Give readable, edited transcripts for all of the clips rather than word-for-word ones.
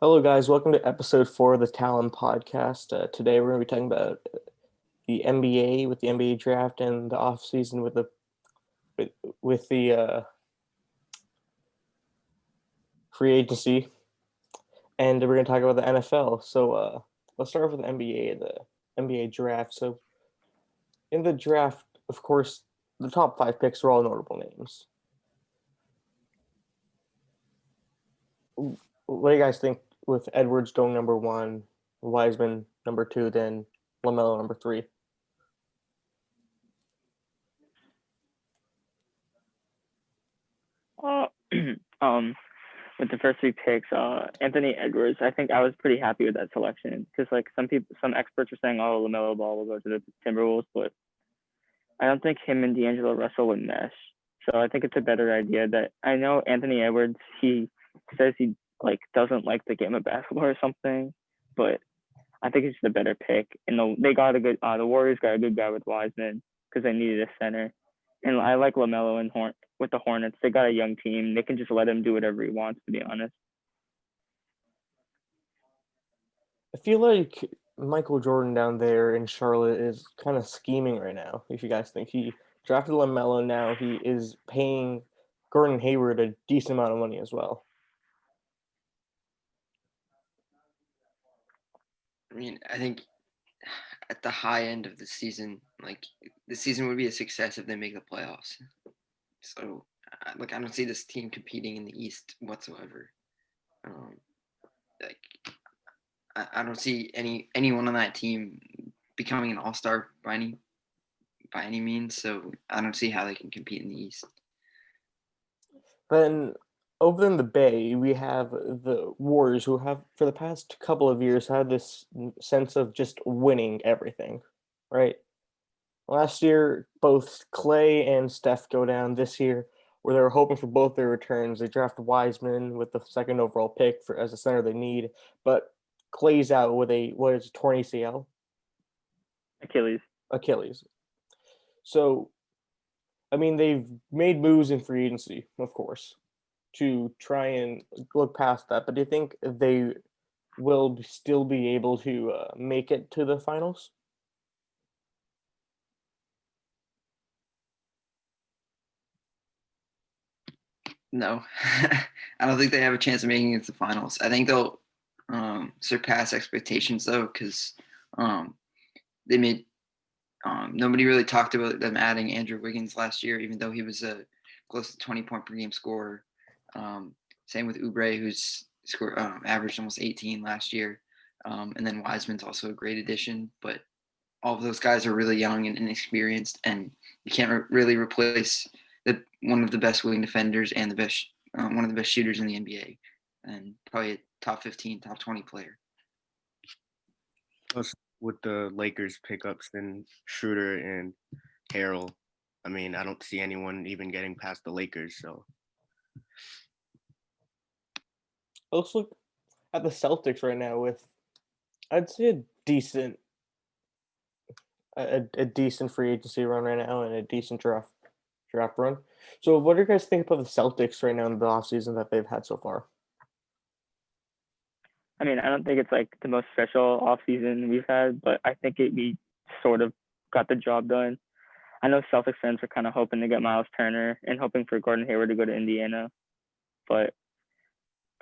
Hello, guys. Welcome to episode 4 of the Talon podcast. Today, we're going to be talking about the NBA with the NBA draft and the off season with, with the free agency, and we're going to talk about the NFL. So, let's start off with the NBA, the NBA draft. So, in the draft, of course, the top 5 picks are all notable names. What do you guys think with Edwards going number 1, Wiseman number 2, then LaMelo number 3? Uh, um, with the first 3 picks, Anthony Edwards, I think I was pretty happy with that selection because like some experts are saying, oh, LaMelo Ball will go to the Timberwolves, but I don't think him and D'Angelo Russell would mesh. So I think it's a better idea that I know Anthony Edwards. He says he doesn't like the game of basketball or something, but I think it's the better pick. And they got a good the Warriors got a good guy with Wiseman because they needed a center. And I like LaMelo and with the Hornets. They got a young team. They can just let him do whatever he wants, to be honest. I feel like Michael Jordan down there in Charlotte is kind of scheming right now. If you guys think he drafted LaMelo, now he is paying Gordon Hayward a decent amount of money as well. I mean, I think at the high end of the season, the season would be a success if they make the playoffs. So, I don't see this team competing in the East whatsoever. Like, I don't see anyone on that team becoming an all-star by any means. So I don't see how they can compete in the East. Then over in the Bay, we have the Warriors, who have for the past couple of years had this sense of just winning everything, right? Last year, both Clay and Steph go down. This year, where they were hoping for both their returns, they draft Wiseman with the second overall pick as a center they need, but Clay's out with a torn ACL? Achilles. So, I mean, they've made moves in free agency, of course, to try and look past that. But do you think they will still be able to make it to the finals? No, I don't think they have a chance of making it to the finals. I think they'll surpass expectations though, because they made nobody really talked about them adding Andrew Wiggins last year, even though he was a close to 20-point per game scorer. Same with Oubre, who's averaged almost 18 last year, and then Wiseman's also a great addition. But all of those guys are really young and inexperienced, and you can't really replace one of the best wing defenders and one of the best shooters in the NBA, and probably a top 15, top 20 player. Plus, with the Lakers pickups and Schroeder and Harrell, I mean, I don't see anyone even getting past the Lakers. So Let's look at the Celtics right now with, I'd say, a decent free agency run right now and a decent draft run. So what do you guys think about the Celtics right now in the offseason that they've had so far? I mean, I don't think it's like the most special offseason we've had, but I think we sort of got the job done. I know Celtics fans are kind of hoping to get Miles Turner and hoping for Gordon Hayward to go to Indiana. But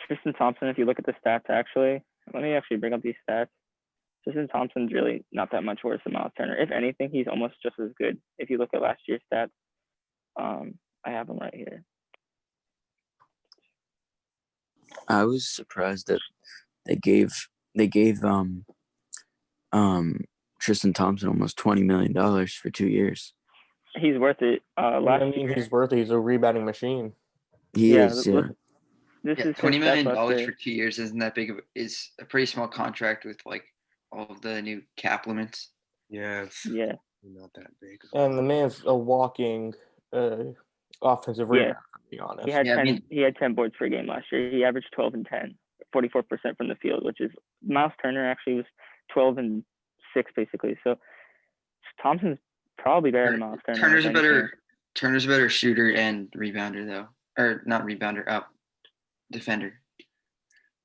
Tristan Thompson, if you look at the stats, let me actually bring up these stats. Tristan Thompson's really not that much worse than Miles Turner. If anything, he's almost just as good. If you look at last year's stats, I have them right here. I was surprised that they gave Tristan Thompson almost $20 million for 2 years. He's worth it. He's worth it. He's a rebounding machine. He is. Yeah. This is $20 million for 2 years isn't that big is a pretty small contract with like all of the new cap limits. Yeah, not that big. And the man's a walking offensive rebounder, to be honest. He had 10 boards per game last year. He averaged 12 and 10, 44% from the field, which is Miles Turner actually was 12 and 6 basically. So Thompson's probably better than Miles Turner. Turner's a better shooter and rebounder though, or not rebounder, defender.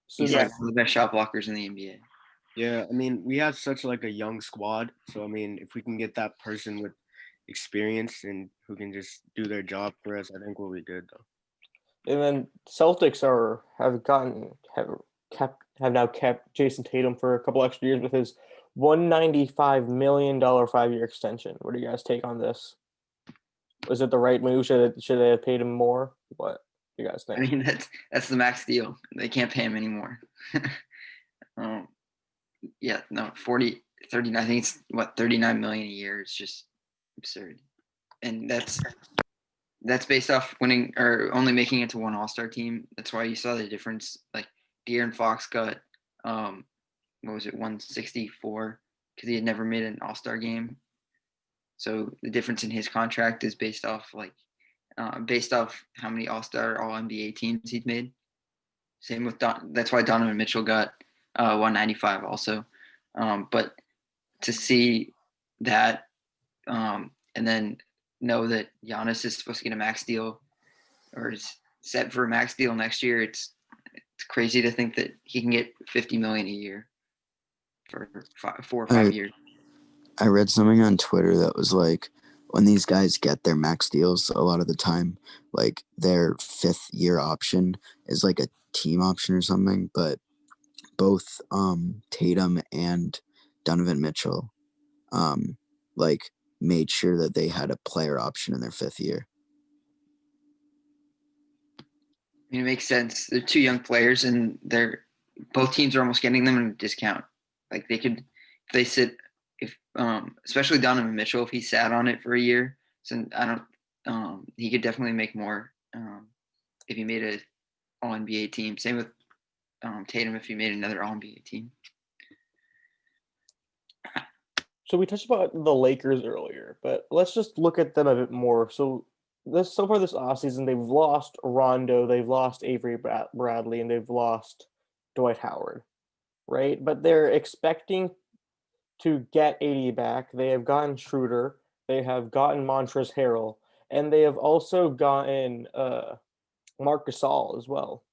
So He's Yeah. like one of the best shot blockers in the NBA. Yeah, I mean, we have such like a young squad. So I mean, if we can get that person with experience and who can just do their job for us, I think we'll be good though. and then Celtics have now kept Jason Tatum for a couple extra years with his $195 million 5-year extension. What do you guys take on this? Was it the right move? Should they have paid him more? What do you guys I think? mean, that's the max deal. They can't pay him anymore. Yeah, no, 40, 39, I think it's what, 39 million a year. It's just absurd. And that's based off winning or only making it to one All-Star team. That's why you saw the difference. Like De'Aaron Fox got what was it, 164 because he had never made an All-Star game. So the difference in his contract is based off how many All-Star, All NBA teams he'd made. Same with that's why Donovan Mitchell got 195 also. But to see that and then know that Giannis is supposed to get a max deal or is set for a max deal next year, it's crazy to think that he can get 50 million a year for 4 or 5 years. I read something on Twitter that was like, when these guys get their max deals, a lot of the time, like their 5th-year option is like a team option or something. But both Tatum and Donovan Mitchell like made sure that they had a player option in their 5th year. I mean, it makes sense. They're two young players, and both teams are almost getting them at a discount. Like they could, if they sit, if especially Donovan Mitchell, if he sat on it for a year, so he could definitely make more if he made a All NBA team. Same with Tatum if he made another All NBA team. So we touched about the Lakers earlier, but let's just look at them a bit more. So far this offseason, they've lost Rondo, they've lost Avery Bradley, and they've lost Dwight Howard, right? But they're expecting to get 80 back. They have gotten Schroeder, they have gotten Montrezl Harrell, and they have also gotten Marc Gasol as well,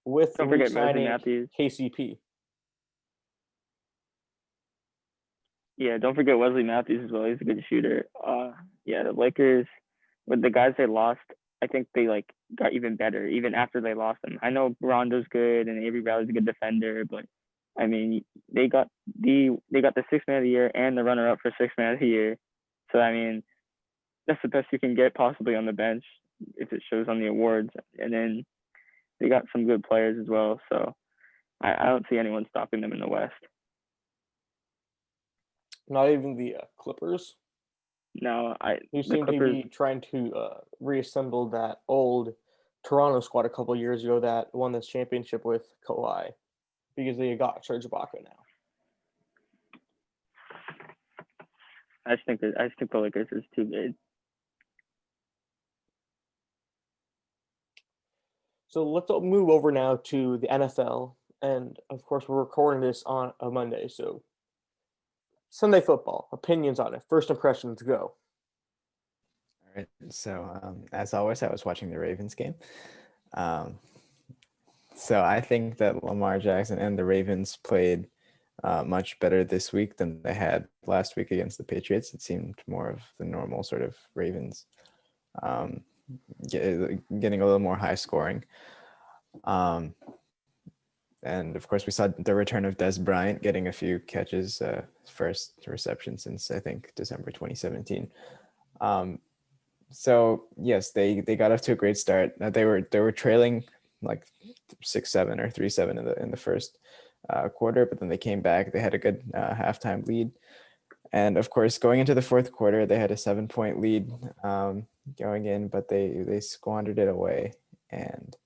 with Don't forget Wesley re-signing Matthews. KCP. Yeah, don't forget Wesley Matthews as well. He's a good shooter. Yeah, the Lakers with the guys they lost, I think they like got even better even after they lost them. I know Rondo's good and Avery Bradley's a good defender, but I mean they got the 6th man of the year and the runner up for 6th man of the year. So I mean that's the best you can get possibly on the bench if it shows on the awards. And then they got some good players as well. So I don't see anyone stopping them in the West. Not even the Clippers, No, who the seem to Clippers. be trying to reassemble that old Toronto squad a couple years ago that won this championship with Kawhi, because they got Serge Ibaka now. I just think the Lakers is too good. So let's move over now to the NFL, and of course we're recording this on a Monday, so Sunday football, opinions on it, first impressions, go. All right. So as always, I was watching the Ravens game. So I think that Lamar Jackson and the Ravens played much better this week than they had last week against the Patriots. It seemed more of the normal sort of Ravens getting a little more high scoring. And of course, we saw the return of Des Bryant getting a few catches, first reception since I think December 2017. So yes, they got off to a great start. They were trailing like 6-7 or 3-7 in the first quarter, but then they came back. They had a good halftime lead, and of course, going into the fourth quarter, they had a 7-point lead going in, but they squandered it away, and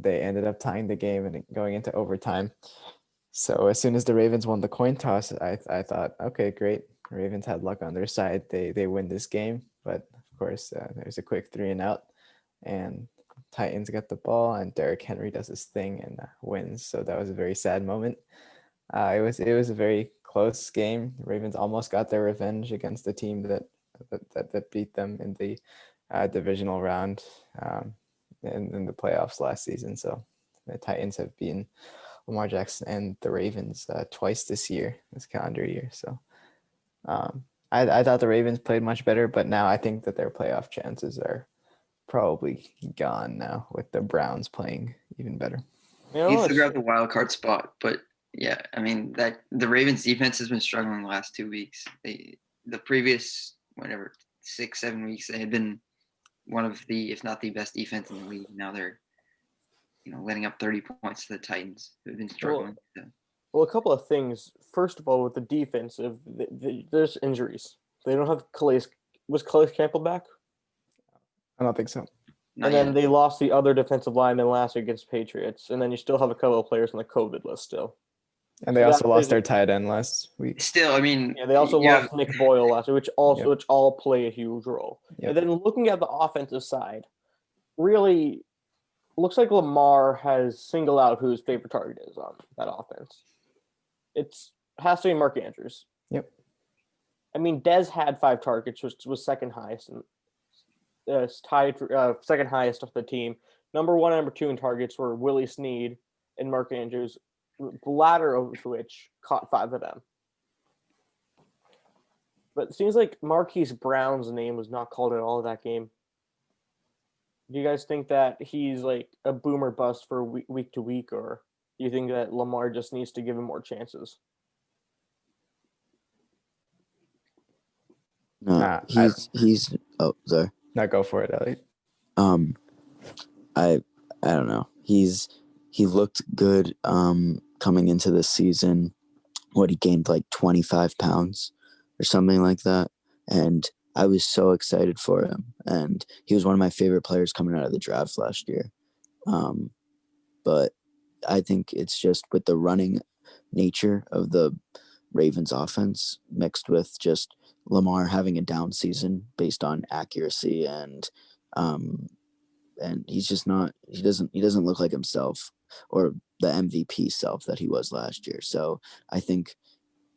they ended up tying the game and going into overtime. So as soon as the Ravens won the coin toss, I thought, okay, great. Ravens had luck on their side. They win this game, but of course there's a quick 3-and-out, and Titans get the ball, and Derrick Henry does his thing and wins. So that was a very sad moment. It was a very close game. The Ravens almost got their revenge against the team that beat them in the divisional round in the playoffs last season. So The Titans have beaten Lamar Jackson and the Ravens twice this calendar year. So I thought the Ravens played much better, but now I think that their playoff chances are probably gone now with the Browns playing even better. You know, Needs to it's- grab the wild card spot, but yeah, I mean that the Ravens defense has been struggling the last 2 weeks. The previous 6-7 weeks they had been one of the, if not the best defense in the league. Now they're letting up 30 points to the Titans, who've been struggling. Well, a couple of things. First of all, with the defense, there's injuries. They don't have Calais. Was Calais Campbell back? I don't think so. Not And then yet. they lost the other defensive lineman last week against Patriots. And then you still have a couple of players on the COVID list still. And they So also that lost is- their tight end last week. Still, I mean, Yeah, they also you lost have- Nick Boyle last week, which all play a huge role. Yep. And then looking at the offensive side, really looks like Lamar has singled out who his favorite target is on that offense. Has to be Mark Andrews. Yep. I mean, Dez had 5 targets, which was second highest, and tied for second highest of the team. Number 1 and number 2 in targets were Willie Snead and Mark Andrews, the latter of which caught 5 of them. But it seems like Marquise Brown's name was not called at all that game. Do you guys think that he's like a boomer bust for week to week, or do you think that Lamar just needs to give him more chances? No, Nah, he's. Oh, sorry. Now go for it, Elliot. I don't know. He looked good coming into the season. He gained like 25 pounds or something like that, and I was so excited for him. And he was one of my favorite players coming out of the draft last year. But I think it's just with the running nature of the Ravens offense mixed with just Lamar having a down season based on accuracy and he's just not he doesn't look like himself or the MVP self that he was last year. So I think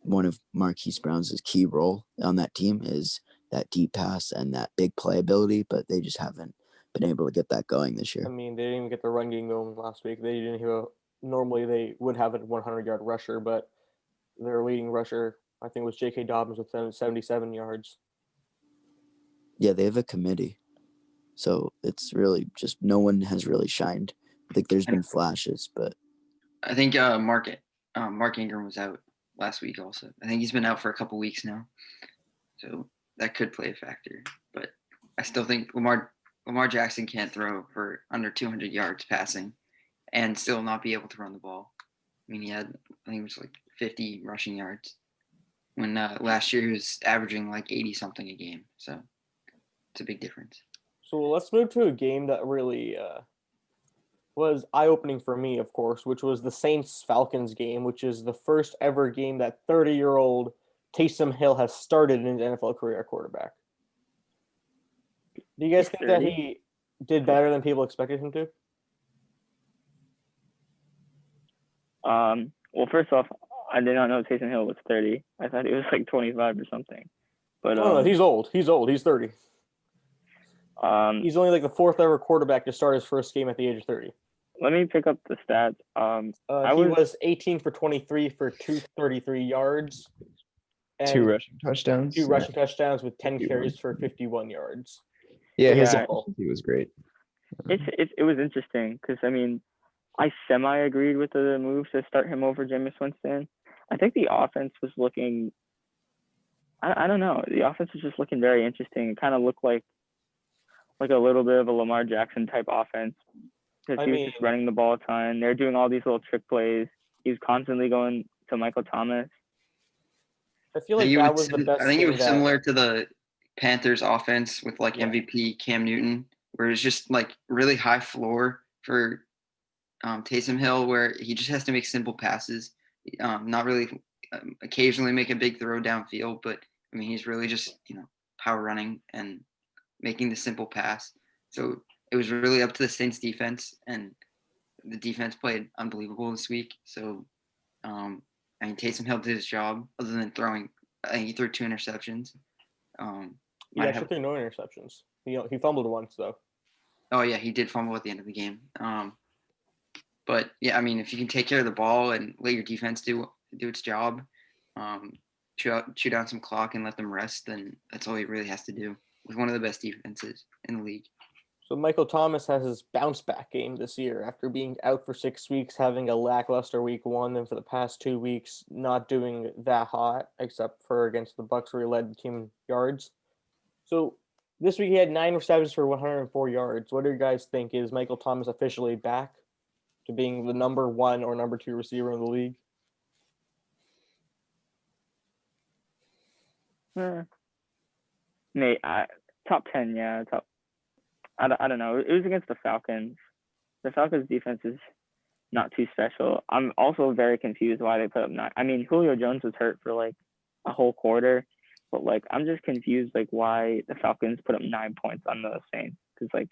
one of Marquise Brown's key role on that team is that deep pass and that big playability, but they just haven't been able to get that going this year. I mean, they didn't even get the run game going last week. They didn't have normally they would have a 100-yard rusher, but their leading rusher, I think, was J.K. Dobbins with 77 yards. Yeah, they have a committee. So it's really just no one has really shined. I think there's been flashes, but I think Mark Ingram was out last week also. I think he's been out for a couple weeks now. So that could play a factor. But I still think Lamar Jackson can't throw for under 200 yards passing and still not be able to run the ball. I mean, I think it was like 50 rushing yards when last year he was averaging like 80-something a game. So it's a big difference. So let's move to a game that really was eye-opening for me, of course, which was the Saints-Falcons game, which is the first ever game that 30-year-old Taysom Hill has started in his NFL career at quarterback. Do you guys think that he did better than people expected him to? Well, first off, I did not know Taysom Hill was 30. I thought he was like 25 or something. But No, he's old. He's 30. He's only like the 4th ever quarterback to start his first game at the age of 30. let me pick up the stats. He was 18 for 23 for 233 yards. And 2 rushing touchdowns. 2 rushing touchdowns with 10 51. carries for 51 yards. Yeah, his Yeah. efficiency was great. It was interesting because, I mean, I semi-agreed with the move to start him over Jameis Winston. I think the offense was looking – I don't know. The offense was just looking very interesting. It kind of looked like a little bit of a Lamar Jackson type offense because he was just running the ball a ton. They're doing all these little trick plays. He was constantly going to Michael Thomas. I feel like that was the best I think it thing was similar to the Panthers offense with like MVP Cam Newton, where it's just like really high floor for Taysom Hill, where he just has to make simple passes, not really occasionally make a big throw downfield, but I mean he's really just power running and making the simple pass. So it was really up to the Saints defense, and the defense played unbelievable this week. So I mean Taysom Hill did his job other than throwing. I think he threw 2 interceptions. He actually threw no interceptions. He fumbled once though. Oh yeah, he did fumble at the end of the game. But yeah, I mean, if you can take care of the ball and let your defense do its job, chew down some clock and let them rest, then that's all he really has to do with one of the best defenses in the league. So Michael Thomas has his bounce back game this year after being out for 6 weeks, having a lackluster week one, and for the past 2 weeks not doing that hot, except for against the Bucks where he led the team in yards. So this week he had 9 receptions for 104 yards. What do you guys think? Is Michael Thomas officially back to being the number 1 or number 2 receiver in the league? Mate, top 10, yeah. I don't know. It was against the Falcons. The Falcons defense is not too special. I'm also very confused why they put up 9. I mean, Julio Jones was hurt for like a whole quarter, but like I'm just confused like why the Falcons put up 9 points on the Saints, because like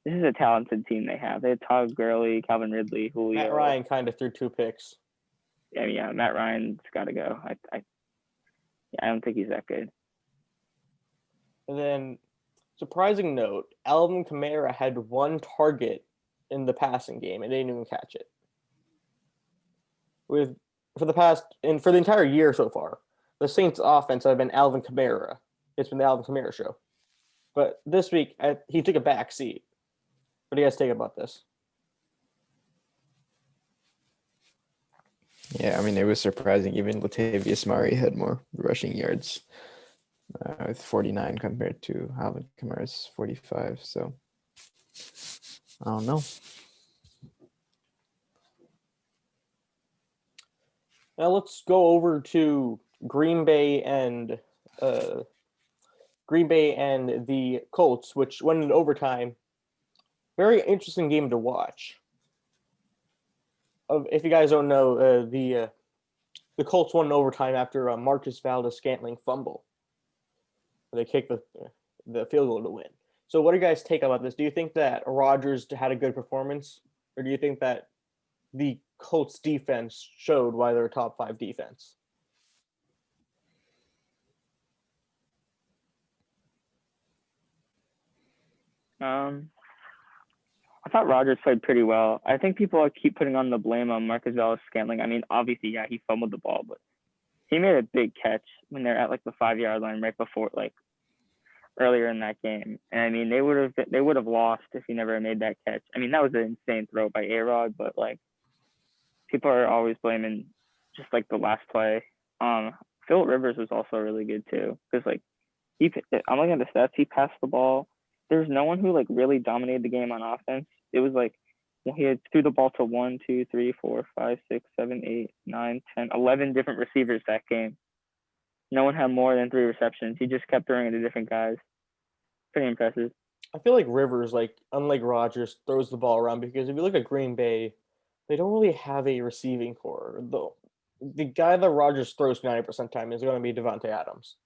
this is a talented team they have. They had Todd Gurley, Calvin Ridley, Julio. Matt Ryan kind of threw 2 picks. Yeah, Matt Ryan's got to go. I don't think he's that good. And then, surprising note, Alvin Kamara had 1 target in the passing game and didn't even catch it. For the entire year so far, the Saints' offense have been Alvin Kamara. It's been the Alvin Kamara show. But this week, he took a back seat. What do you guys think about this? Yeah, I mean, it was surprising. Even Latavius Murray had more rushing yards with 49 compared to Alvin Kamara's 45. So, I don't know. Now let's go over to Green Bay and the Colts, which went in overtime. Very interesting game to watch. If you guys don't know, the Colts won in overtime after Marcus Valdez-Scantling fumble. They kicked the field goal to win. So what do you guys take about this? Do you think that Rodgers had a good performance, or do you think that the Colts defense showed why they're a top 5 defense? I thought Rodgers played pretty well. I think people keep putting on the blame on Marcus Valdez-Scantling. I mean, obviously, yeah, he fumbled the ball, but he made a big catch when they're at like the 5-yard line right before, like earlier in that game. And I mean, they would have lost if he never made that catch. I mean, that was an insane throw by A-Rod, but like people are always blaming just like the last play. Phillip Rivers was also really good too, because like I'm looking at the stats. He passed the ball. There's no one who like really dominated the game on offense. It was like he had threw the ball to 1, 2, 3, 4, 5, 6, 7, 8, 9, 10, 11 different receivers that game. No one had more than 3 receptions. He just kept throwing it to different guys. Pretty impressive. I feel like Rivers, like unlike Rodgers, throws the ball around, because if you look at Green Bay, they don't really have a receiving core. The guy that Rodgers throws 90% of the time is going to be Devontae Adams.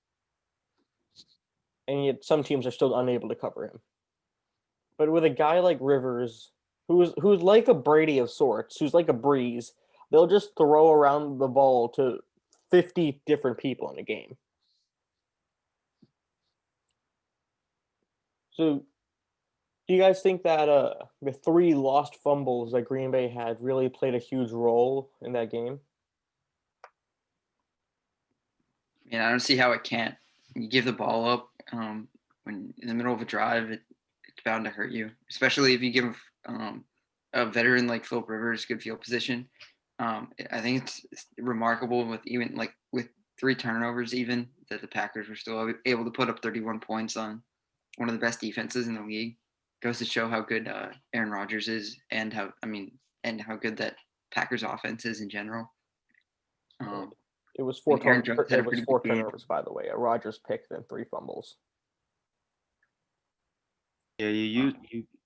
And yet some teams are still unable to cover him. But with a guy like Rivers, who's like a Brady of sorts, who's like a Breeze, they'll just throw around the ball to 50 different people in a game. So do you guys think that the 3 lost fumbles that Green Bay had really played a huge role in that game? I don't see how it can't. You give the ball up when in the middle of a drive, it's bound to hurt you, especially if you give a veteran like Phillip Rivers good field position. I think it's remarkable with 3 turnovers, even that the Packers were still able to put up 31 points on one of the best defenses in the league. Goes to show how good Aaron Rodgers is, and how good that Packers offense is in general. It was 4 turnovers, turnovers, by the way. A Rodgers pick, then 3 fumbles. Yeah, you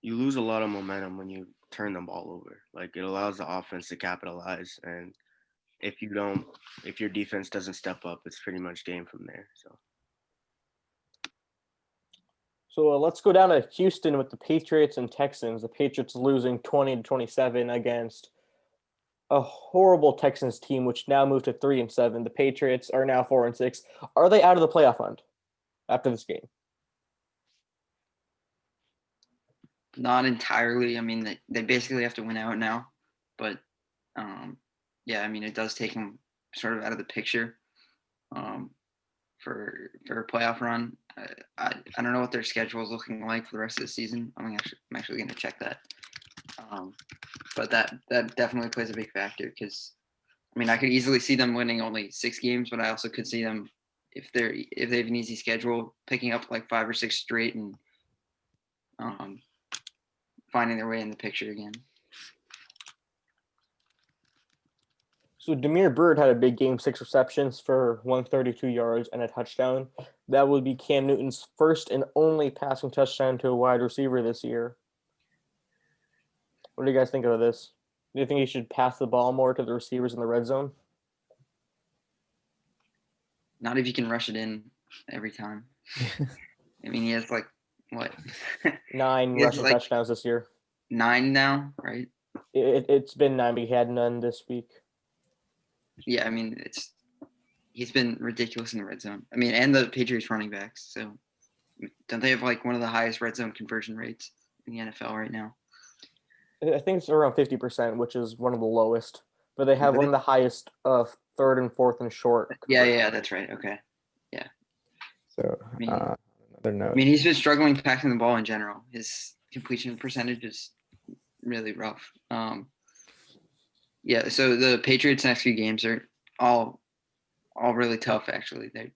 lose a lot of momentum when you turn the ball over. Like, it allows the offense to capitalize, and if your defense doesn't step up, it's pretty much game from there. So let's go down to Houston with the Patriots and Texans. The Patriots losing 20-27 against a horrible Texans team, which now moved to 3-7. The Patriots are now 4-6. Are they out of the playoff hunt after this game? Not entirely. I mean, they basically have to win out now, but yeah, I mean, it does take him sort of out of the picture for a playoff run. I don't know what their schedule is looking like for the rest of the season. I'm actually going to check that. But that definitely plays a big factor because, I mean, I could easily see them winning only 6 games, but I also could see them, if they have an easy schedule, picking up like 5 or 6 straight and finding their way in the picture again. So Demir Bird had a big game, 6 receptions for 132 yards and a touchdown. That would be Cam Newton's first and only passing touchdown to a wide receiver this year. What do you guys think of this? Do you think he should pass the ball more to the receivers in the red zone? Not if you can rush it in every time. I mean, he has like, what? 9 He has rushing like touchdowns this year. 9 now, right? It's been 9, but he had none this week. Yeah, I mean, he's been ridiculous in the red zone. I mean, and the Patriots running backs. So don't they have like one of the highest red zone conversion rates in the NFL right now? I think it's around 50%, which is one of the lowest. But they have Really? one of the highest of 3rd and 4th and short. Yeah, that's right. Okay. Yeah. So I mean, another note. he's been struggling passing the ball in general. His completion percentage is really rough. Yeah, so the Patriots' next few games are all really tough. Actually, they're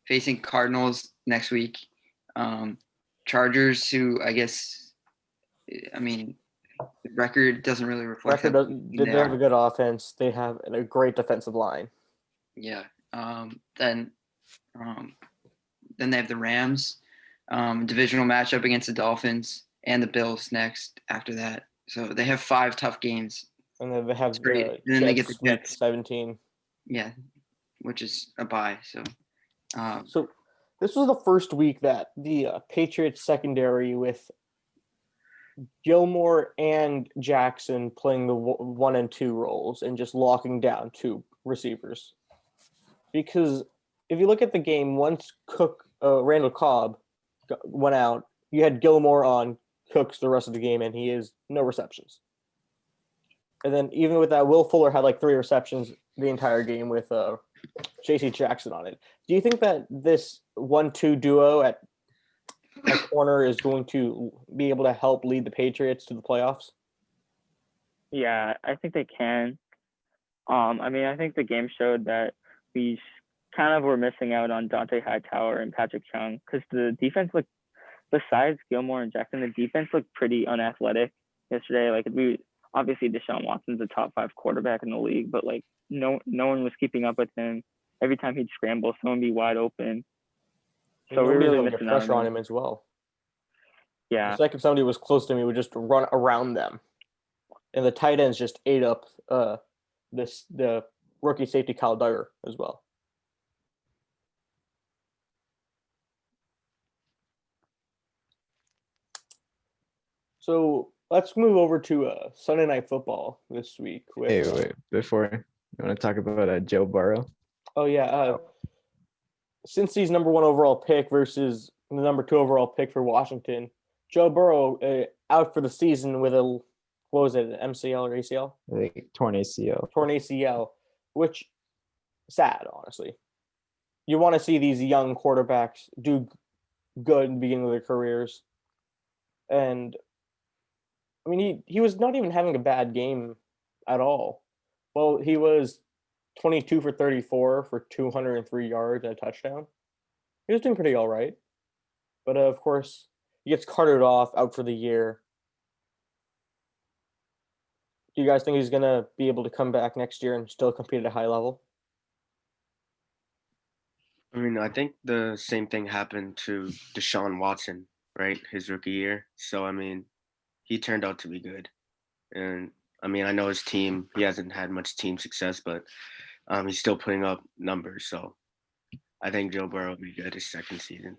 facing Cardinals next week, Chargers, who I guess, I mean, the record doesn't really reflect. They have a good offense. They have a great defensive line. Yeah. Then they have the Rams, divisional matchup against the Dolphins, and the Bills next after that. So they have 5 tough games. And then they have And then they get the week Jets. 17. Yeah, which is a bye. So So this was the first week that the Patriots secondary with Gilmore and Jackson playing the 1 and 2 roles and just locking down 2 receivers. Because if you look at the game, once Randall Cobb went out, you had Gilmore on Cooks the rest of the game, and he has no receptions. And then even with that, Will Fuller had like 3 receptions the entire game with J.C. Jackson on it. Do you think that this 1-2 duo at corner is going to be able to help lead the Patriots to the playoffs? Yeah, I think they can. I mean, I think the game showed that we kind of were missing out on Dante Hightower and Patrick Chung because the defense looked, besides Gilmore and Jackson, the defense looked pretty unathletic yesterday. Like, obviously Deshaun Watson's a top 5 quarterback in the league, but like no one was keeping up with him. Every time he'd scramble, someone would be wide open. So we're really missing out pressure on him as well. Yeah. It's like if somebody was close to him, he would just run around them. And the tight ends just ate up the rookie safety Kyle Duggar as well. So let's move over to Sunday Night Football this week. Wait, before you want to talk about Joe Burrow? Oh yeah, since he's number 1 overall pick versus the number 2 overall pick for Washington, Joe Burrow out for the season with an MCL or ACL? I think torn ACL. Torn ACL, which sad, honestly. You want to see these young quarterbacks do good in the beginning of their careers. And I mean, he was not even having a bad game at all. Well, he was 22 for 34 for 203 yards and a touchdown. He was doing pretty all right. But of course, he gets carted off out for the year. Do you guys think he's going to be able to come back next year and still compete at a high level? I mean, I think the same thing happened to Deshaun Watson, right? His rookie year. So, I mean, he turned out to be good. And, I mean, I know his team, he hasn't had much team success, but he's still putting up numbers. So, I think Joe Burrow will be good his second season.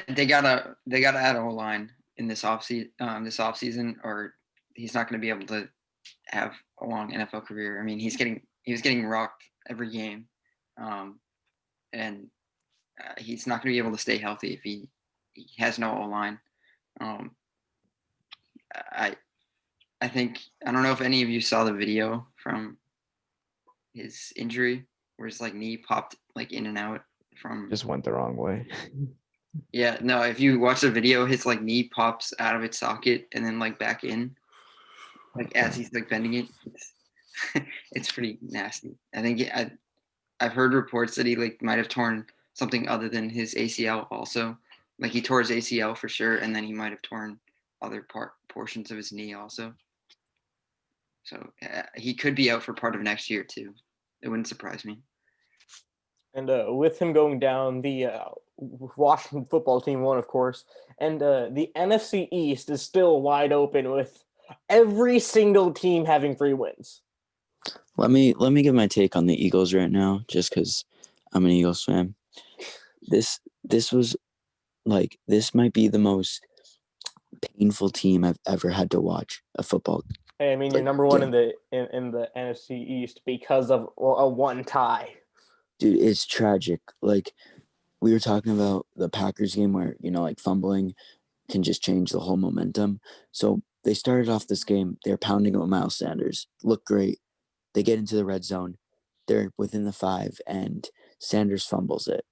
They gotta add a line in this offseason, or he's not going to be able to have a long NFL career. I mean, he was getting rocked every game, and he's not going to be able to stay healthy if he has no O line. I think I don't know if any of you saw the video from his injury where his like knee popped like in and out from. Just went the wrong way. Yeah, no. If you watch the video, his like knee pops out of its socket and then like back in, like as he's like bending it. It's pretty nasty. I think I've heard reports that he like might have torn something other than his ACL also. Like he tore his ACL for sure, and then he might have torn other portions of his knee also. So he could be out for part of next year too. It wouldn't surprise me. And with him going down, the Washington football team won, of course, and the NFC East is still wide open with every single team having 3 wins. Let me give my take on the Eagles right now, just because I'm an Eagles fan. This was like, this might be the most painful team I've ever had to watch a football. Hey, I mean, you're Like, number one game. in the NFC East because of a 1 tie. Dude, it's tragic. Like, we were talking about the Packers game where, like fumbling can just change the whole momentum. So they started off this game, they're pounding it with Miles Sanders. Look great. They get into the red zone. They're within the 5, and Sanders fumbles it.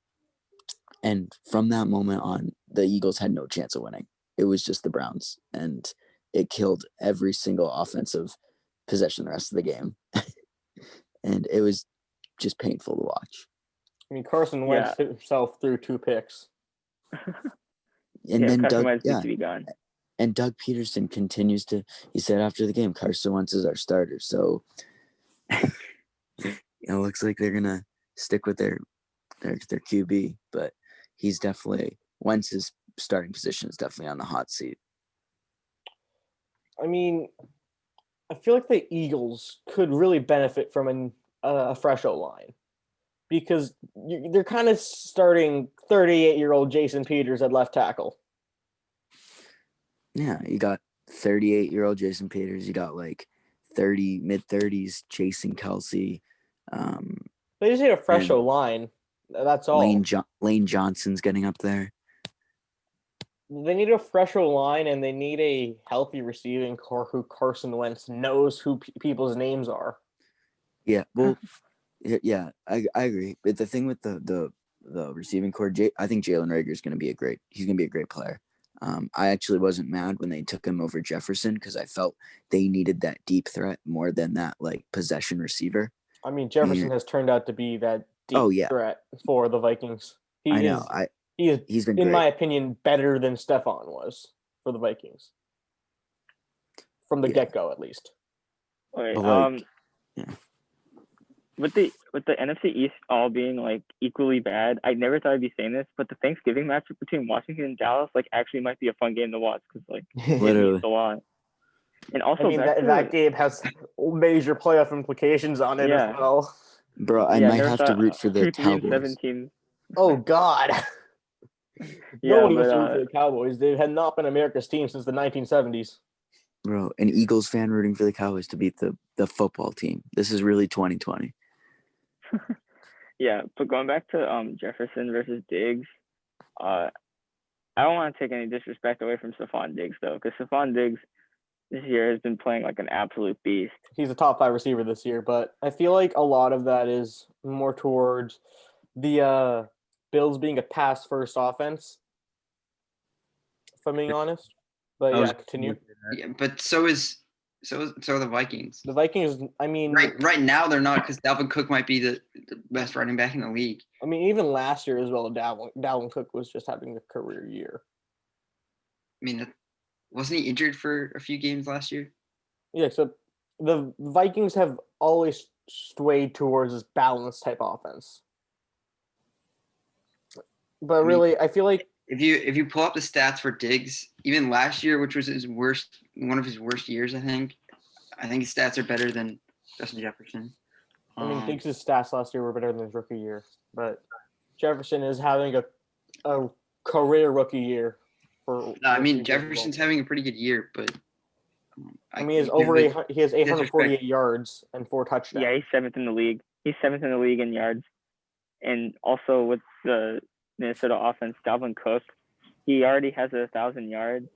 And from that moment on, the Eagles had no chance of winning. It was just the Browns, and it killed every single offensive possession the rest of the game. And it was just painful to watch. I mean, Carson Wentz himself threw 2 picks. And then Carson Doug, Wentz needs to be gone. And Doug Peterson continues to. He said after the game, Carson Wentz is our starter. So, it looks like they're gonna stick with their QB, but he's definitely Wentz's starting position is definitely on the hot seat. I mean, I feel like the Eagles could really benefit from a fresh O-line because they're kind of starting 38-year-old Jason Peters at left tackle. Yeah, you got 38-year-old Jason Peters. You got like mid-30s Jason Kelsey. They just need a fresh O-line. That's all. Lane Johnson's getting up there. They need a fresh O-line, and they need a healthy receiving core who Carson Wentz knows who people's names are. Yeah, well, yeah, I agree. But the thing with the receiving core, I think Jalen Reagor is going to be a great player. I actually wasn't mad when they took him over Jefferson because I felt they needed that deep threat more than that like possession receiver. I mean, Jefferson has turned out to be that deep threat for the Vikings. He's been, in my opinion, better than Stephon was for the Vikings from the get-go, at least. Okay, with the NFC East all being like equally bad, I never thought I'd be saying this, but the Thanksgiving matchup between Washington and Dallas like actually might be a fun game to watch because like it means a lot. And also, I mean, that game has major playoff implications on it as well. Bro, I might have to root for the 2-3-7 teams. Oh God. Nobody was rooting for the Cowboys. They had not been America's team since the 1970s. Bro, an Eagles fan rooting for the Cowboys to beat the football team. This is really 2020. Yeah, but going back to Jefferson versus Diggs, I don't want to take any disrespect away from Stephon Diggs though, because Stephon Diggs this year has been playing like an absolute beast. He's a top 5 receiver this year, but I feel like a lot of that is more towards the Bills being a pass-first offense, if I'm being honest. But continue. Yeah, but so are the Vikings. The Vikings, I mean... Right now they're not because Dalvin Cook might be the best running back in the league. I mean, even last year as well, Dalvin Cook was just having a career year. I mean, wasn't he injured for a few games last year? Yeah, so the Vikings have always swayed towards this balanced type offense. But really, I feel like if you pull up the stats for Diggs, even last year, which was one of his worst years, I think his stats are better than Justin Jefferson. I mean, Diggs' stats last year were better than his rookie year, but Jefferson is having a career rookie year. Jefferson's having a pretty good year, but he has 848 yards and 4 touchdowns. Yeah, he's 7th in the league. He's 7th in the league in yards, and also with the Minnesota offense, Dalvin Cook, he already has 1,000 yards,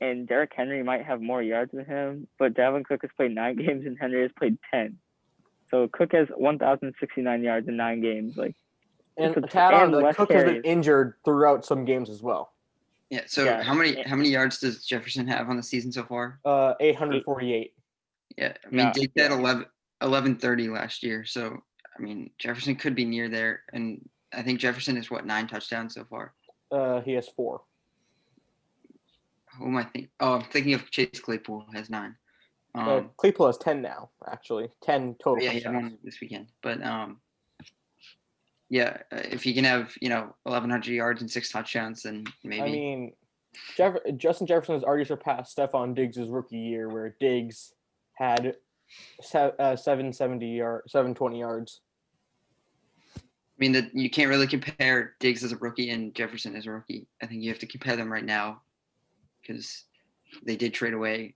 and Derrick Henry might have more yards than him, but Dalvin Cook has played 9 games and Henry has played 10. So Cook has 1,069 yards in 9 games. Like, And it's a tad on, less Cook has been carries. injured throughout some games as well. Yeah. So Yeah. how many yards does Jefferson have on the season so far? 848. Yeah. I mean, Yeah, Diggs yeah. had 1130 last year. So I mean, Jefferson could be near there, and I think Jefferson is 9 touchdowns so far. He has 4. Who am I thinking? Oh, I'm thinking of Chase Claypool has 9. Claypool has 10 now, actually. 10 total Yeah, he had touchdowns. one this weekend. But yeah, if he can have 1,100 yards and 6 touchdowns, then maybe. I mean, Justin Jefferson has already surpassed Stephon Diggs' rookie year, where Diggs had 720 yards. I mean, that you can't really compare Diggs as a rookie and Jefferson as a rookie. I think you have to compare them right now because they did trade away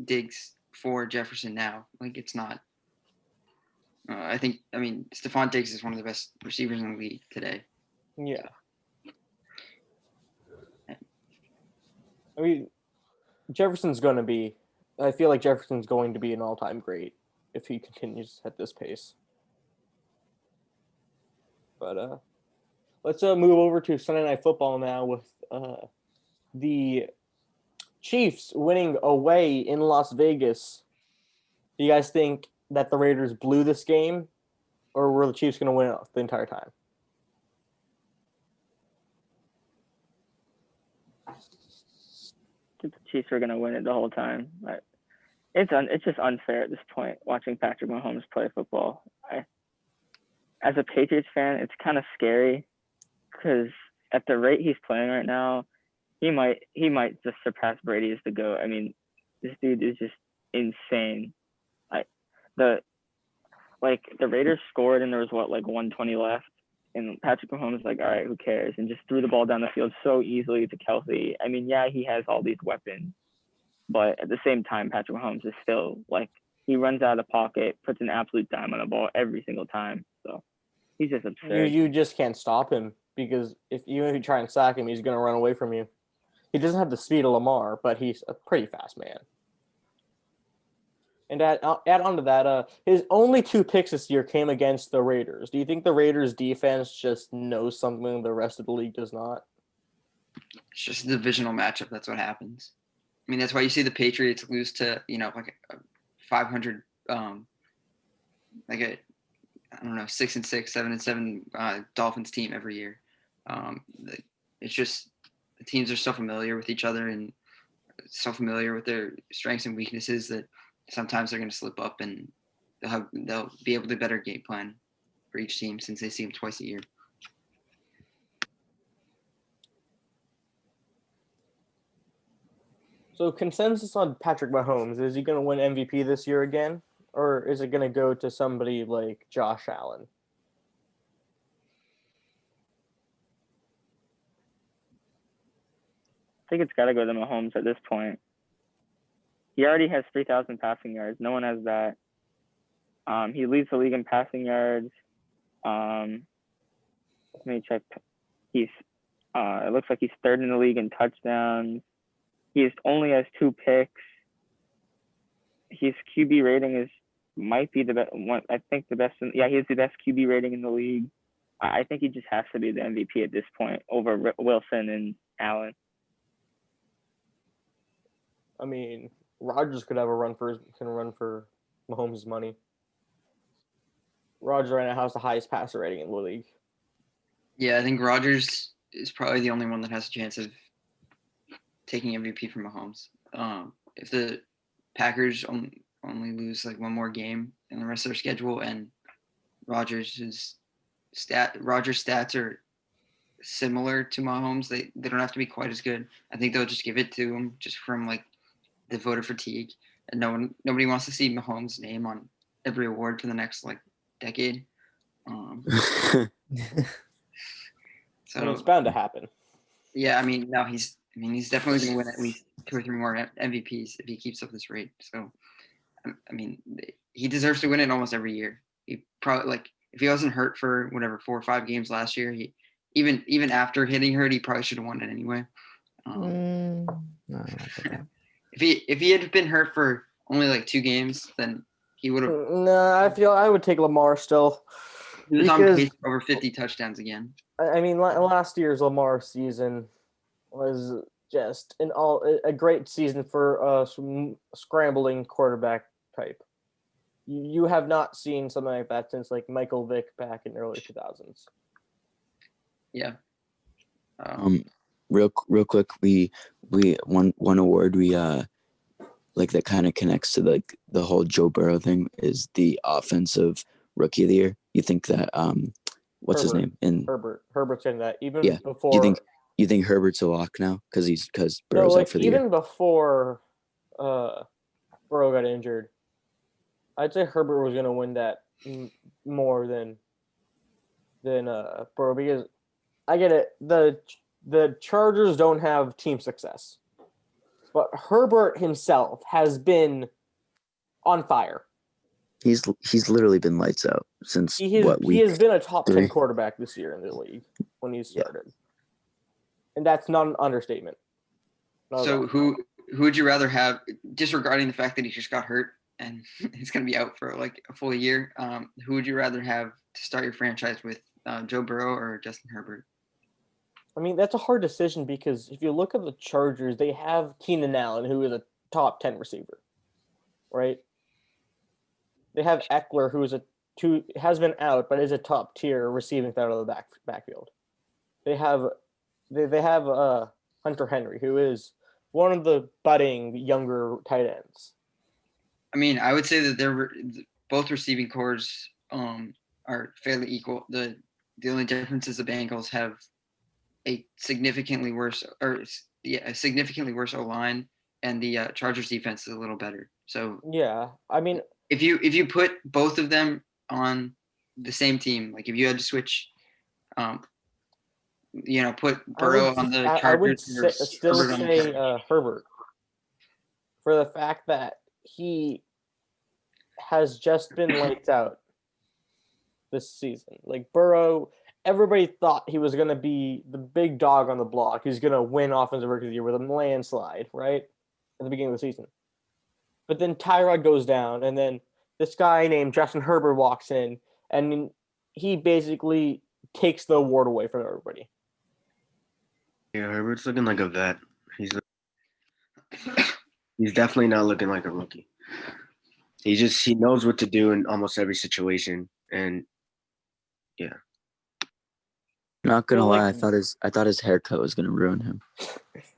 Diggs for Jefferson now. Like, it's not. I mean, Stephon Diggs is one of the best receivers in the league today. Yeah. I mean, I feel like Jefferson's going to be an all-time great if he continues at this pace. But let's move over to Sunday Night Football now with the Chiefs winning away in Las Vegas. Do you guys think that the Raiders blew this game, or were the Chiefs going to win it the entire time? The Chiefs are gonna win it the whole time. It's just unfair at this point watching Patrick Mahomes play football. As a Patriots fan, it's kind of scary because at the rate he's playing right now, he might just surpass Brady as the GOAT. I mean, this dude is just insane. The Raiders scored and there was 120 left, and Patrick Mahomes was like, all right, who cares, and just threw the ball down the field so easily to Kelsey. I mean, yeah, he has all these weapons, but at the same time, Patrick Mahomes is still he runs out of the pocket, puts an absolute dime on the ball every single time. So he's just absurd. You just can't stop him because if you try and sack him, he's going to run away from you. He doesn't have the speed of Lamar, but he's a pretty fast man. And add on to that, his only 2 picks this year came against the Raiders. Do you think the Raiders defense just knows something the rest of the league does not? It's just a divisional matchup. That's what happens. I mean, that's why you see the Patriots lose to, a 500, I don't know, 6-6, 7-7 Dolphins team every year. It's just the teams are so familiar with each other and so familiar with their strengths and weaknesses that sometimes they're going to slip up, and they'll be able to better game plan for each team since they see them twice a year. So consensus on Patrick Mahomes, is he going to win MVP this year again? Or is it going to go to somebody like Josh Allen? I think it's got to go to Mahomes at this point. He already has 3,000 passing yards. No one has that. He leads the league in passing yards. Let me check. It looks like he's 3rd in the league in touchdowns. He only has 2 picks. His QB rating might be the best one. I think the best. He has the best QB rating in the league. I think he just has to be the MVP at this point over Wilson and Allen. I mean, Rodgers could have a run for Mahomes' money. Rodgers right now has the highest passer rating in the league. Yeah, I think Rodgers is probably the only one that has a chance of taking MVP from Mahomes. If the Packers only lose one more game in the rest of their schedule, and Rodgers' stats are similar to Mahomes, they don't have to be quite as good. I think they'll just give it to him just from the voter fatigue, and nobody wants to see Mahomes' name on every award for the next decade. So it's bound to happen. Yeah, I mean, no, he's definitely going to win at least 2 or 3 more MVPs if he keeps up this rate. So, I mean, he deserves to win it almost every year. He probably if he wasn't hurt for 4 or 5 games last year, he even after hitting hurt, he probably should have won it anyway. No, I don't know about that. If he had been hurt for only like 2 games, then he would have. No, I feel I would take Lamar still. He was on Because pace for over 50 touchdowns again. I mean, last year's Lamar season was just a great season for a scrambling quarterback type. You have not seen something like that since like Michael Vick back in the early 2000s. Yeah. Real quick, we one award we like that kind of connects to the whole Joe Burrow thing is the offensive rookie of the year. You think that what's his name in Herbert's in that even Yeah. before. You think Herbert's a lock now because No, Burrow's like out for the even year? before Burrow got injured, I'd say Herbert was gonna win that more than Burrow, because I get it. The Chargers don't have team success, but Herbert himself has been on fire. He's literally been lights out since He week has been a top 10 3? quarterback this year in the league when he started, and that's not an understatement. So who would you rather have, disregarding the fact that he just got hurt and he's going to be out for like a full year? Who would you rather have to start your franchise with, Joe Burrow or Justin Herbert? I mean, that's a hard decision because if you look at the Chargers, they have Keenan Allen, who is a top 10 receiver, right? They have Eckler, who is has been out, but is a top tier receiving out of the backfield. They have Hunter Henry, who is one of the budding younger tight ends. I mean, I would say that they're both receiving cores are fairly equal. The only difference is the Bengals have a significantly worse O-line, and the Chargers defense is a little better. So yeah, I mean, if you put both of them on the same team, like if you had to switch, put Burrow on the Chargers, I would still say Herbert, for the fact that he has just been lights out this season. Like Burrow, everybody thought he was going to be the big dog on the block. He's going to win Offensive Rookie of the Year with a landslide, right? At the beginning of the season. But then Tyrod goes down, and then this guy named Justin Herbert walks in, and he basically takes the award away from everybody. Yeah, Herbert's looking like a vet. He's definitely not looking like a rookie. He knows what to do in almost every situation, and yeah. Not gonna lie, I thought his haircut was gonna ruin him.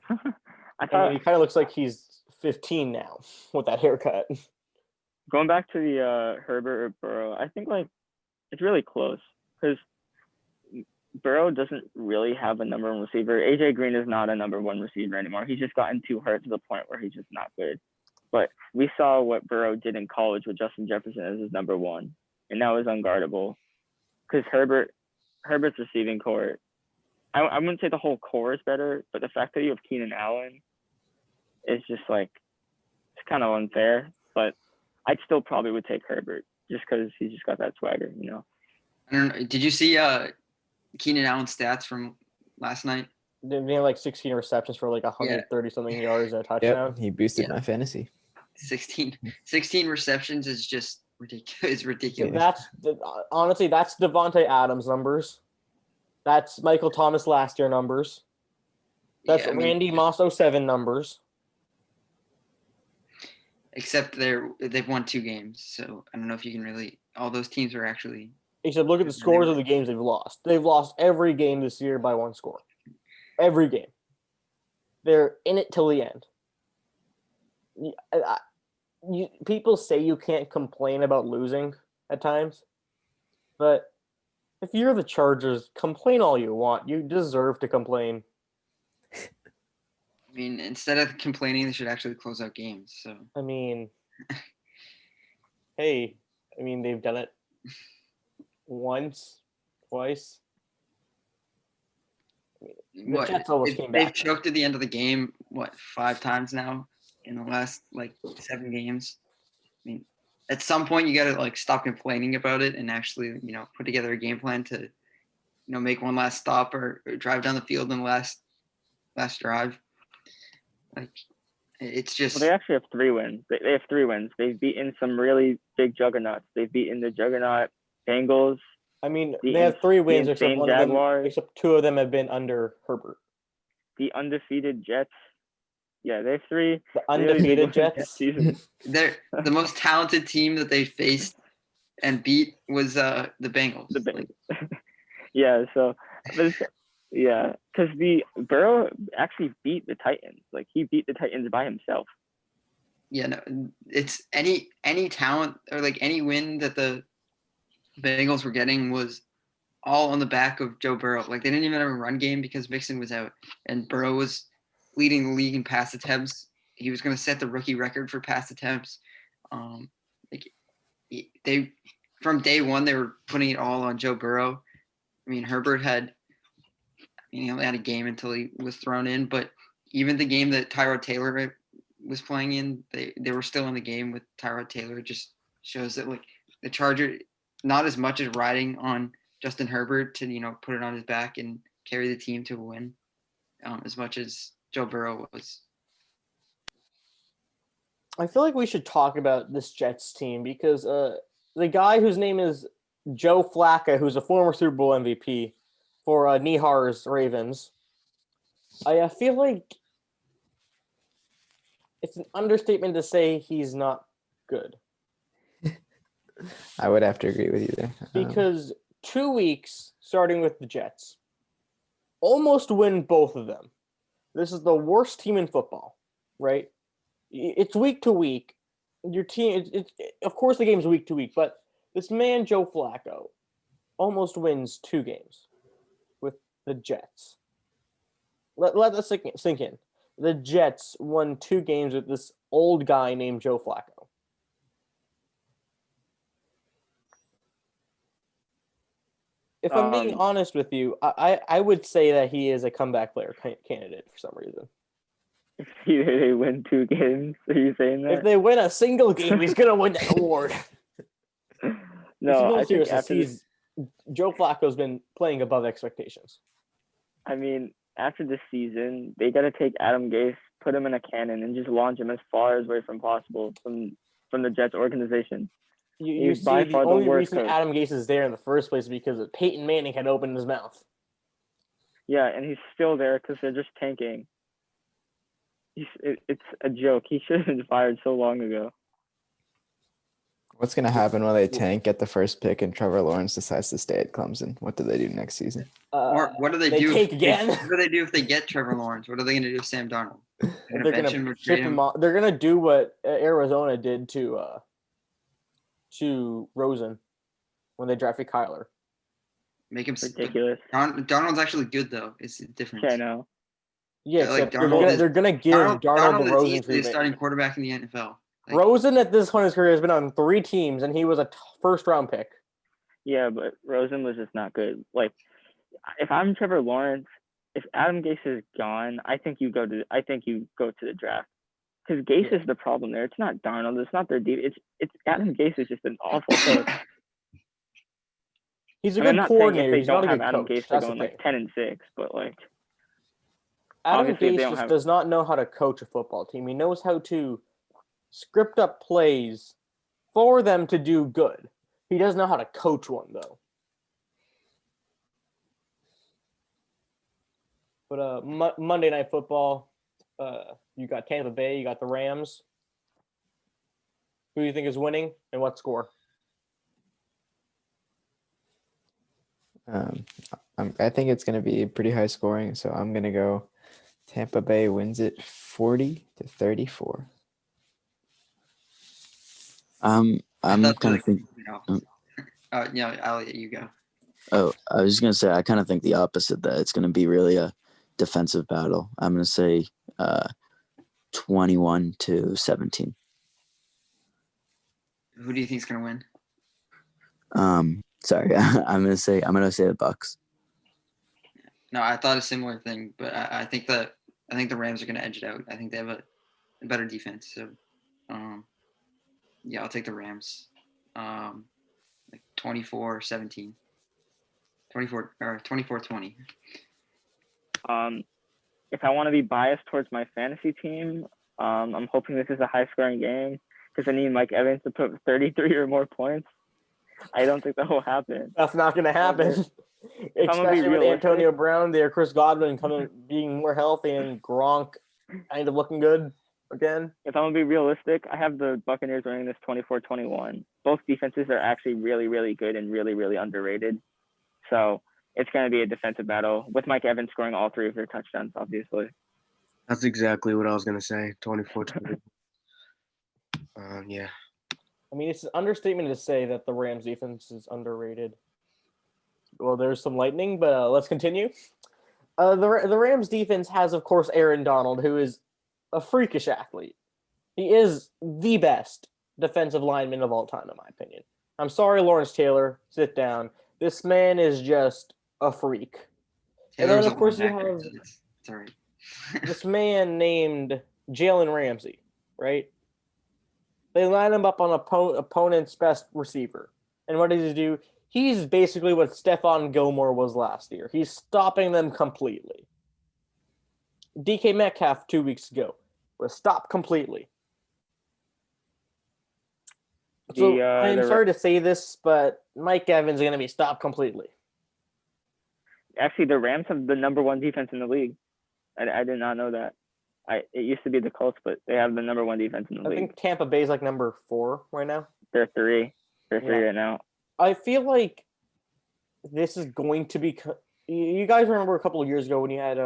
I mean, he kind of looks like he's 15 now with that haircut. Going back to the Herbert or Burrow, I think like it's really close because Burrow doesn't really have a number one receiver. AJ Green is not a number one receiver anymore. He's just gotten too hurt to the point where he's just not good. But we saw what Burrow did in college with Justin Jefferson as his number one, and that was unguardable. Because Herbert's receiving core, I wouldn't say the whole core is better, but the fact that you have Keenan Allen is just like, it's kind of unfair. But I'd still probably would take Herbert just because he's just got that swagger, I don't know. Did you see Keenan Allen's stats from last night? They had like 16 receptions for like 130 something yards and a touchdown. Yep, he boosted my fantasy. 16 receptions is just ridiculous. It's ridiculous. Honestly, that's Devontae Adams numbers. That's Michael Thomas last year numbers. That's Randy Moss 07 numbers. Except they've won 2 games, so I don't know if you can really. All those teams are actually. Except look at the scores of the games they've lost. They've lost every game this year by 1 score. Every game. They're in it till the end. People say you can't complain about losing at times, but if you're the Chargers, complain all you want. You deserve to complain. I mean, instead of complaining, they should actually close out games. So I mean, hey, they've done it once, twice. The Jets almost came back. They've choked at the end of the game, 5 times now in the last 7 games. I mean, at some point you got to stop complaining about it and actually, put together a game plan to, make one last stop or drive down the field in the last drive. Like it's just Well, they actually have 3 wins. They have 3 wins. They've beaten some really big juggernauts. They've beaten the juggernaut Bengals, I mean, the they have 3 wins, the except insane one of them, Jaguars, except 2 of them have been under Herbert. the undefeated Jets. Yeah, they have 3 The really big undefeated wins that Jets. season. they're the most talented team that they faced and beat was the Bengals. The Like, yeah, so but yeah, because the Burrow actually beat the Titans. Like he beat the Titans by himself. yeah, no, it's any talent or like any win that the Bengals were getting was all on the back of Joe Burrow. Like they didn't even have a run game because Mixon was out, and Burrow was leading the league in pass attempts. He was going to set the rookie record for pass attempts. Like they from day one they were putting it all on Joe Burrow. I mean Herbert he only had a game until he was thrown in, but even the game that Tyrod Taylor was playing in, they were still in the game with Tyrod Taylor. It just shows that like the Charger, not as much as riding on Justin Herbert to put it on his back and carry the team to a win, as much as Joe Burrow was. I feel like we should talk about this Jets team because the guy whose name is Joe Flacco, who's a former Super Bowl MVP for Nihar's Ravens, I feel like it's an understatement to say he's not good. I would have to agree with you there. Because 2 weeks, starting with the Jets, almost win both of them. This is the worst team in football, right? It's week to week. Your team, of course, the game's week to week, but this man, Joe Flacco, almost wins 2 games with the Jets. Let that sink in. The Jets won 2 games with this old guy named Joe Flacco. If I'm being honest with you, I would say that he is a comeback player candidate for some reason. If they win 2 games, are you saying that? If they win a single game, he's gonna win that award. No, I think Joe Flacco's been playing above expectations. I mean, after this season, they got to take Adam Gase, put him in a cannon, and just launch him as far away from possible from the Jets organization. You see, the only reason Adam Gase is there in the first place is because Peyton Manning had opened his mouth. Yeah, and he's still there because they're just tanking. It's a joke. He should have been fired so long ago. What's going to happen when they tank, get the first pick, and Trevor Lawrence decides to stay at Clemson? What do they do next season? Or what do they do? Take again. What do they do if they get Trevor Lawrence? What are they going to do with Sam Darnold? They're going to ship him off. They're going to do what Arizona did to Rosen when they drafted Kyler. Make him ridiculous. Darnold's actually good though. It's different. Yeah, I know. Yeah, like they're gonna give Darnold the Rosen treatment. The starting quarterback in the NFL. Like, Rosen at this point in his career has been on 3 teams, and he was a first-round pick. Yeah, but Rosen was just not good. Like, if I'm Trevor Lawrence, if Adam Gase is gone, I think you go to the draft because Gase is the problem there. It's not Darnold. It's not their deep. It's Adam Gase is just an awful coach. He's a good coordinator. He's not a good Adam coach. Gase, they're going like 10-6, but like Adam Gase just does not know how to coach a football team. He knows how to script up plays for them to do good. He doesn't know how to coach one though. But Monday Night Football, you got Tampa Bay, you got the Rams. Who do you think is winning and what score? I think it's going to be pretty high scoring, so I'm going to go Tampa Bay wins it 40-34. I'm kind of thinking. Yeah, I'll let you go. Oh, I was just gonna say I kind of think the opposite, that it's gonna be really a defensive battle. I'm gonna say 21-17. Who do you think is gonna win? Sorry, I'm gonna say the Bucks. No, I thought a similar thing, but I think the Rams are gonna edge it out. I think they have a better defense. So, yeah, I'll take the Rams. Like 24-17. 24 or 24-20. if I want to be biased towards my fantasy team, I'm hoping this is a high-scoring game because I need Mike Evans to put 33 or more points. I don't think that will happen. That's not going to happen. I'm gonna be Especially with realistic- Antonio Brown there, Chris Godwin being more healthy, and Gronk kind of looking good again. If I'm going to be realistic, I have the Buccaneers winning this 24-21. Both defenses are actually really, really good and really, really underrated. So it's going to be a defensive battle with Mike Evans scoring all 3 of their touchdowns, obviously. That's exactly what I was gonna say. 24-20. Yeah. I mean, it's an understatement to say that the Rams defense is underrated. Well, there's some lightning, but let's continue. The Rams defense has, of course, Aaron Donald, who is a freakish athlete. He is the best defensive lineman of all time, in my opinion. I'm sorry, Lawrence Taylor, sit down. This man is just a freak. And then, Taylor's of a course, you linebacker, have so it's all right. this man named Jalen Ramsey, right? They line him up on opponent's best receiver. And what does he do? He's basically what Stephon Gilmore was last year. He's stopping them completely. DK Metcalf 2 weeks ago was stopped completely. So I'm sorry to say this, but Mike Evans is going to be stopped completely. Actually, the Rams have the number 1 defense in the league. I did not know that. It used to be the Colts, but they have the number 1 defense in the I league. think Tampa Bay is like number 4 right now. They're 3. They're 3 right now. I feel like this is going to be. You guys remember a couple of years ago when you had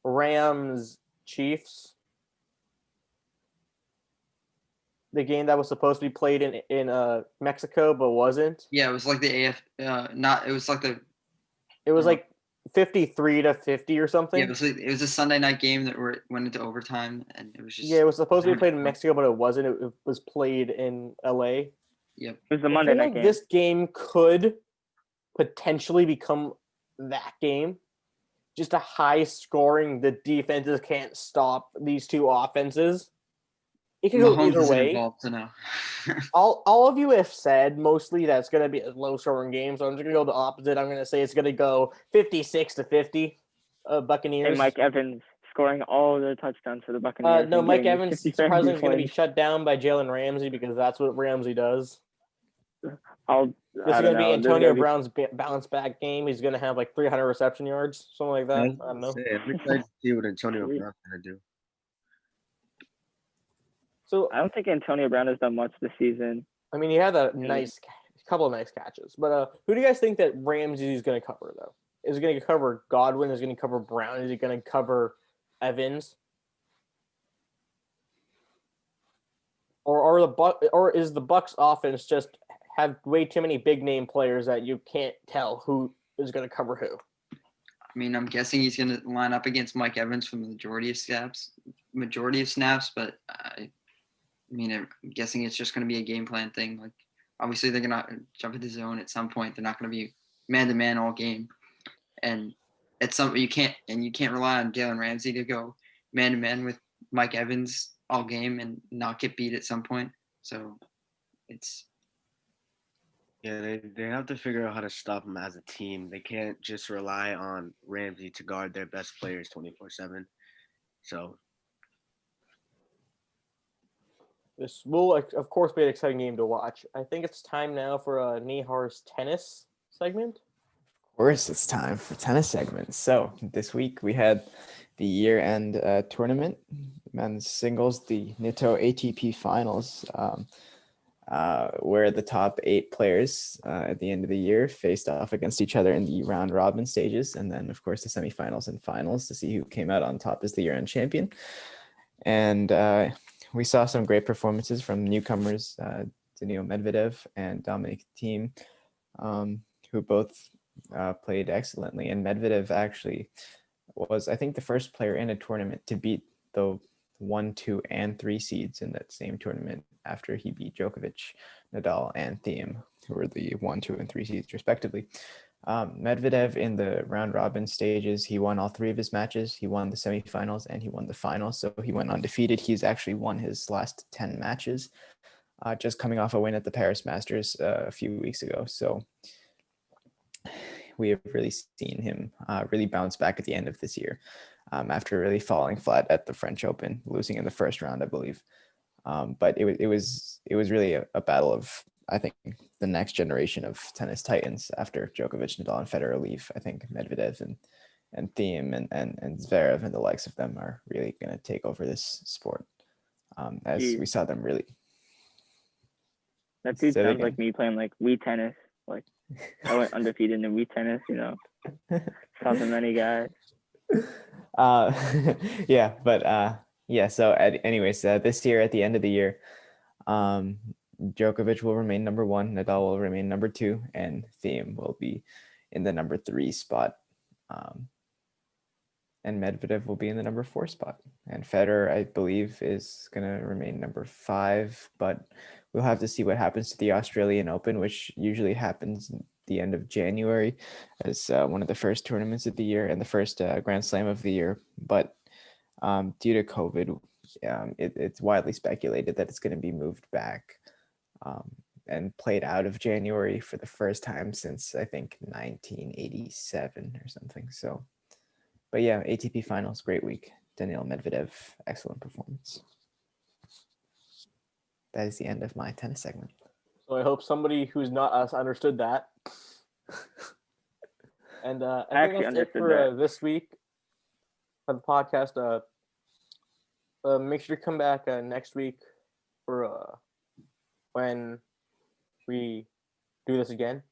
Rams Chiefs, the game that was supposed to be played in Mexico but wasn't. Yeah, it was like the not. It was like the. It was like 53-50 or something. Yeah, it was a Sunday night game that went into overtime, and it was just. Yeah, it was supposed to be played in Mexico, but it wasn't. It was played in LA. Yep. It was the Monday night game. This game could potentially become that game. Just a high scoring, the defenses can't stop these two offenses. It could go either way. Involved to know. all of you have said mostly that's going to be a low scoring game, so I'm just going to go the opposite. I'm going to say it's going to go 56-50 Buccaneers. And Mike Evans scoring all their touchdowns for the Buccaneers. No, Mike Evans surprisingly is going to be shut down by Jalen Ramsey because that's what Ramsey does. This is going to be Antonio Brown's bounce back game. He's going to have like 300 reception yards, something like that. I don't know. I'm excited to see what Antonio Brown's going to do. So I don't think Antonio Brown has done much this season. I mean, he had a couple of nice catches. But who do you guys think that Ramsey is going to cover, though? Is he going to cover Godwin? Is he going to cover Brown? Is he going to cover Evans? Or is the Bucs offense just have way too many big name players that you can't tell who is going to cover who? I mean, I'm guessing he's going to line up against Mike Evans for the majority of snaps, but I'm guessing it's just going to be a game plan thing. Like, obviously, they're going to jump into zone at some point. They're not going to be man to man all game, and at some you can't rely on Jalen Ramsey to go man to man with Mike Evans all game and not get beat at some point. So it's. Yeah, they have to figure out how to stop him as a team. They can't just rely on Ramsey to guard their best players 24/7. So this will, of course, be an exciting game to watch. I think it's time now for Nihar's tennis segment. Of course, it's time for tennis segment. So this week we had the year-end tournament, men's singles, the Nitto ATP Finals. Where the top 8 players at the end of the year faced off against each other in the round robin stages. And then, of course, the semifinals and finals to see who came out on top as the year-end champion. And we saw some great performances from newcomers, Daniil Medvedev and Dominic Thiem, who both played excellently. And Medvedev actually was, I think, the first player in a tournament to beat the 1, 2, and 3 seeds in that same tournament after he beat Djokovic, Nadal, and Thiem, who were the 1, 2, and 3 seeds respectively. Medvedev in the round robin stages, he won all 3 of his matches. He won the semifinals and he won the finals. So he went undefeated. He's actually won his last 10 matches, just coming off a win at the Paris Masters a few weeks ago. So we have really seen him really bounce back at the end of this year. after really falling flat at the French Open, losing in the first round, I believe. But it was really a battle of, I think, the next generation of tennis titans after Djokovic, Nadal, and Federer leave. I think Medvedev and Thiem and Zverev and the likes of them are really going to take over this sport. As Jeez. we saw them really. That dude Say it sounds again. like me playing like Wii tennis. Like I went undefeated in Wii tennis, saw so many guys. Yeah, but yeah. So, anyways, this year at the end of the year, Djokovic will remain number 1, Nadal will remain number 2, and Thiem will be in the number 3 spot. And Medvedev will be in the number 4 spot. And Federer, I believe, is going to remain number 5, but we'll have to see what happens to the Australian Open, which usually happens at the end of January as one of the first tournaments of the year and the first Grand Slam of the year. But due to COVID, it's widely speculated that it's going to be moved back and played out of January for the first time since, I think, 1987 or something. So, but yeah, ATP Finals, great week. Daniil Medvedev, excellent performance. That is the end of my tennis segment. So I hope somebody who's not us understood that. And I think actually that's it understood for that. this week for the podcast. Make sure to come back next week for when we do this again.